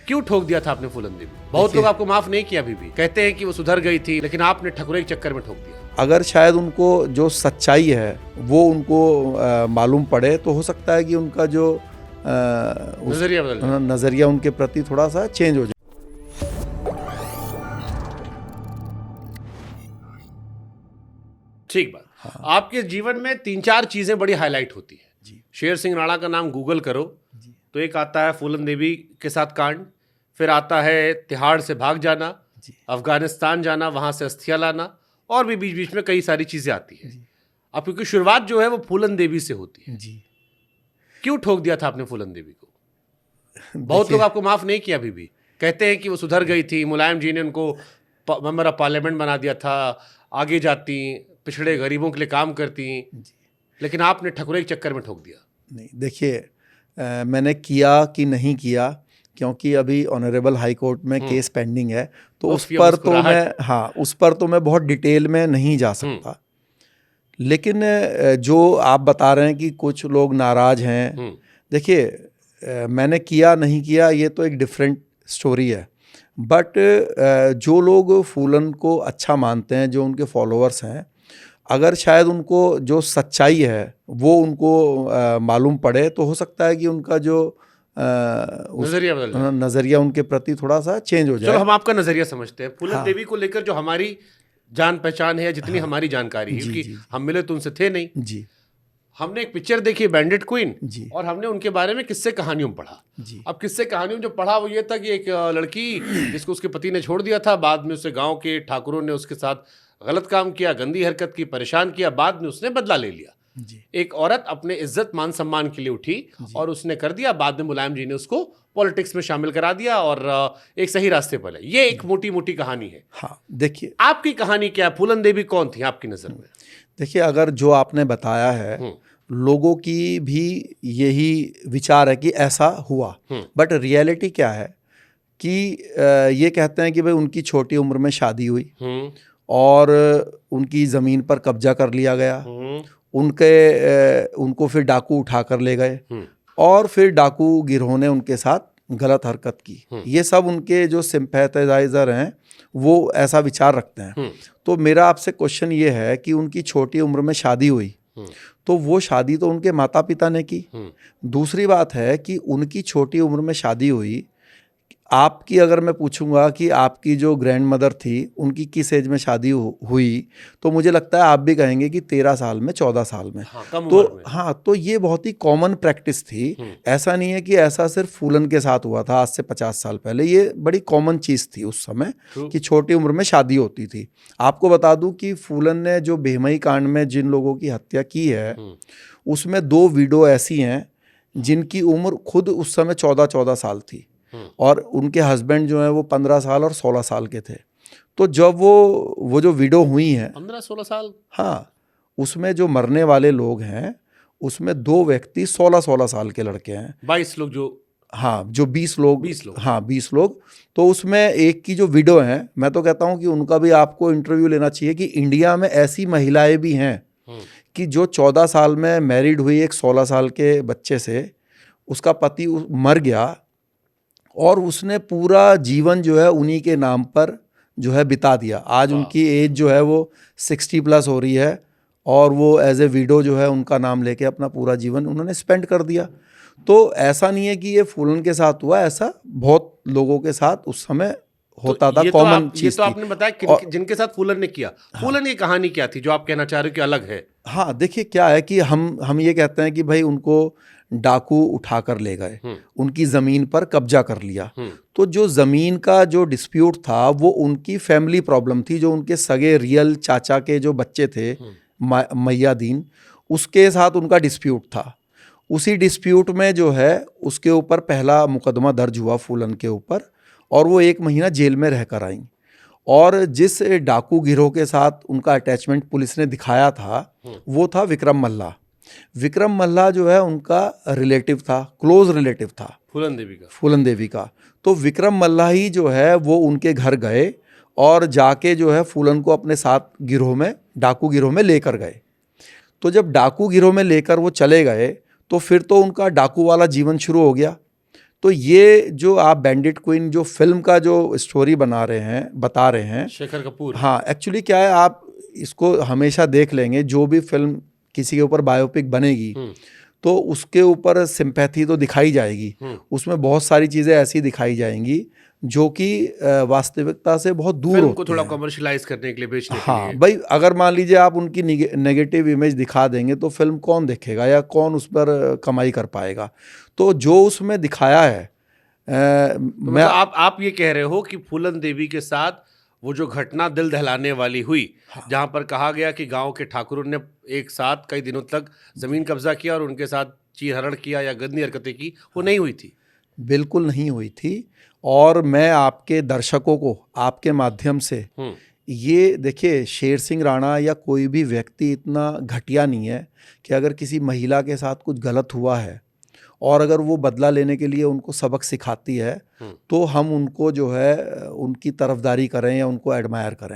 क्यों ठोक दिया था आपने फूलन देवी? बहुत लोग आपको माफ नहीं किया, अभी भी कहते हैं कि वो सुधर गई थी, लेकिन आपने ठकुरे के चक्कर में ठोक दिया। अगर शायद उनको जो सच्चाई है वो उनको मालूम पड़े तो हो सकता है कि उनका जो नजरिया बदल जाए। नज़रिया उनके प्रति थोड़ा सा चेंज हो जाए। ठीक बात। हाँ। आपके जीवन में 3-4 चीजें बड़ी हाईलाइट होती है जी। शेर सिंह राणा का नाम गूगल करो जी। तो एक आता है फूलन देवी के साथ कांड, फिर आता है तिहाड़ से भाग जाना, अफगानिस्तान जाना, वहां से अस्थियां लाना, और भी बीच बीच में कई सारी चीजें आती है। अब क्योंकि शुरुआत जो है वो फूलन देवी से होती है जी। क्यों ठोक दिया था आपने फूलन देवी को? बहुत लोग आपको माफ नहीं किया, अभी भी कहते हैं कि वो सुधर गई थी, मुलायम जी ने उनको मेंबर ऑफ पार्लियामेंट बना दिया था, आगे जाती, पिछड़े गरीबों के लिए काम करती, लेकिन आपने ठकुरे के चक्कर में ठोक दिया। नहीं, देखिए मैंने किया कि नहीं किया, क्योंकि अभी ऑनरेबल हाई कोर्ट में केस पेंडिंग है, तो उस पर तो मैं बहुत डिटेल में नहीं जा सकता। लेकिन जो आप बता रहे हैं कि कुछ लोग नाराज हैं, देखिए मैंने किया नहीं किया ये तो एक डिफरेंट स्टोरी है, बट जो लोग फूलन को अच्छा मानते हैं, जो उनके फॉलोअर्स हैं, अगर शायद उनको जो सच्चाई है वो उनको मालूम पड़े तो हो सकता है कि उनका जो नजरिया बदल जाए। नजरिया उनके प्रति थोड़ा सा चेंज हो जाए। चलो हम आपका नजरिया समझते हैं। फूलन देवी को लेकर जो हमारी जान पहचान है, जितनी हमारी जानकारी है, क्योंकि हम मिले तो उनसे थे नहीं जी। हमने एक पिक्चर देखी बैंडिट क्वीन जी, और हमने उनके बारे में किस्से कहानियों में पढ़ा जी। अब किस्से कहानियों में जो पढ़ा वो ये था कि एक लड़की जिसको उसके पति ने छोड़ दिया था, बाद में उसे गांव के ठाकुरों ने उसके साथ गलत काम किया, गंदी हरकत की, परेशान किया, बाद में उसने बदला ले लिया जी। एक औरत अपने इज्जत मान सम्मान के लिए उठी और उसने कर दिया, बाद में मुलायम जी ने उसको पॉलिटिक्स में शामिल करा दिया और एक सही रास्ते पर है। ये एक मोटी मोटी कहानी है। हाँ, देखिए आपकी कहानी क्या है? फूलन देवी कौन थी आपकी नजर में? देखिए, अगर जो आपने बताया है लोगों की भी यही विचार है कि ऐसा हुआ, बट रियलिटी क्या है कि ये कहते हैं कि भाई उनकी छोटी उम्र में शादी हुई और उनकी ज़मीन पर कब्जा कर लिया गया, उनको फिर डाकू उठा कर ले गए और फिर डाकू गिरोह ने उनके साथ गलत हरकत की। ये सब उनके जो सिंपैथाइजर हैं वो ऐसा विचार रखते हैं। तो मेरा आपसे क्वेश्चन ये है कि उनकी छोटी उम्र में शादी हुई तो वो शादी तो उनके माता पिता ने की। दूसरी बात है कि उनकी छोटी उम्र में शादी हुई, आपकी अगर मैं पूछूंगा कि आपकी जो ग्रैंड मदर थी उनकी किस एज में शादी हुई तो मुझे लगता है आप भी कहेंगे कि 13 साल में, 14 साल में। तो ये बहुत ही कॉमन प्रैक्टिस थी। ऐसा नहीं है कि ऐसा सिर्फ फूलन के साथ हुआ था आज से 50 साल पहले, ये बड़ी कॉमन चीज़ थी उस समय कि छोटी उम्र में शादी होती थी। आपको बता दूं कि फूलन ने जो बेहमई कांड में जिन लोगों की हत्या की है उसमें 2 विडो ऐसी हैं जिनकी उम्र खुद उस समय 14-14 साल थी और उनके हस्बैंड जो है वो 15 साल और 16 साल के थे। तो जब वो जो विडो हुई हैं 15-16 साल, हाँ, उसमें जो मरने वाले लोग हैं उसमें 2 व्यक्ति 16-16 साल के लड़के हैं। 22 लोग जो, हाँ, जो 20 लोग, हाँ 20 लोग। तो उसमें एक की जो विडो हैं, मैं तो कहता हूँ कि उनका भी आपको इंटरव्यू लेना चाहिए कि इंडिया में ऐसी महिलाएं भी हैं कि जो 14 साल में मैरिड हुई एक 16 साल के बच्चे से, उसका पति मर गया और उसने पूरा जीवन जो है उन्हीं के नाम पर जो है बिता दिया। आज उनकी एज जो है वो 60+ हो रही है और वो एज ए विडो जो है उनका नाम लेके अपना पूरा जीवन उन्होंने स्पेंड कर दिया। तो ऐसा नहीं है कि ये फूलन के साथ हुआ, ऐसा बहुत लोगों के साथ उस समय होता था, कॉमन चीज। ये तो आपने बताया जिनके साथ फूलन ने किया। फूलन की कहानी क्या थी जो आप कहना चाह रहे हो कि अलग है? हाँ, देखिए क्या है कि हम ये कहते हैं कि भाई उनको डाकू उठा कर ले गए, उनकी ज़मीन पर कब्जा कर लिया। तो जो ज़मीन का जो डिस्प्यूट था वो उनकी फैमिली प्रॉब्लम थी। जो उनके सगे रियल चाचा के जो बच्चे थे मैया दीन, उसके साथ उनका डिस्प्यूट था। उसी डिस्प्यूट में जो है उसके ऊपर पहला मुकदमा दर्ज हुआ फूलन के ऊपर और वो 1 महीना जेल में रह कर आई। और जिस डाकू गिरोह के साथ उनका अटैचमेंट पुलिस ने दिखाया था वो था विक्रम मल्ला। विक्रम मल्ला जो है उनका रिलेटिव था, क्लोज रिलेटिव था फूलन देवी का। तो विक्रम मल्ला ही जो है वो उनके घर गए और जाके जो है फूलन को अपने साथ गिरोह में, डाकू गिरोह में लेकर गए। तो जब डाकू गिरोह में लेकर वो चले गए तो फिर तो उनका डाकू वाला जीवन शुरू हो गया। तो ये जो आप बैंडिट क्वीन जो फिल्म का जो स्टोरी बता रहे हैं शेखर कपूर, हाँ, एक्चुअली क्या है, आप इसको हमेशा देख लेंगे, जो भी फिल्म किसी के ऊपर बायोपिक बनेगी तो उसके ऊपर सिंपैथी तो दिखाई जाएगी, उसमें बहुत सारी चीज़ें ऐसी दिखाई जाएंगी जो कि वास्तविकता से बहुत दूर फिल्म होती को थोड़ा है। कमर्शियलाइज करने के लिए, बेचने के हाँ लिए। भाई, अगर मान लीजिए आप उनकी नेगेटिव इमेज दिखा देंगे तो फिल्म कौन देखेगा या कौन उस पर कमाई कर पाएगा। तो जो उसमें दिखाया है तो मतलब आप ये कह रहे हो कि फूलन देवी के साथ वो जो घटना दिल दहलाने वाली हुई, जहां पर कहा गया कि गांव के ठाकुरों ने एक साथ कई दिनों तक जमीन कब्जा किया और उनके साथ चीरहरण किया या गंदी हरकतें की, वो नहीं हुई थी? बिल्कुल नहीं हुई थी। और मैं आपके दर्शकों को आपके माध्यम से ये देखिए, शेर सिंह राणा या कोई भी व्यक्ति इतना घटिया नहीं है कि अगर किसी महिला के साथ कुछ गलत हुआ है और अगर वो बदला लेने के लिए उनको सबक सिखाती है तो हम उनको जो है उनकी तरफदारी करें या उनको एडमायर करें।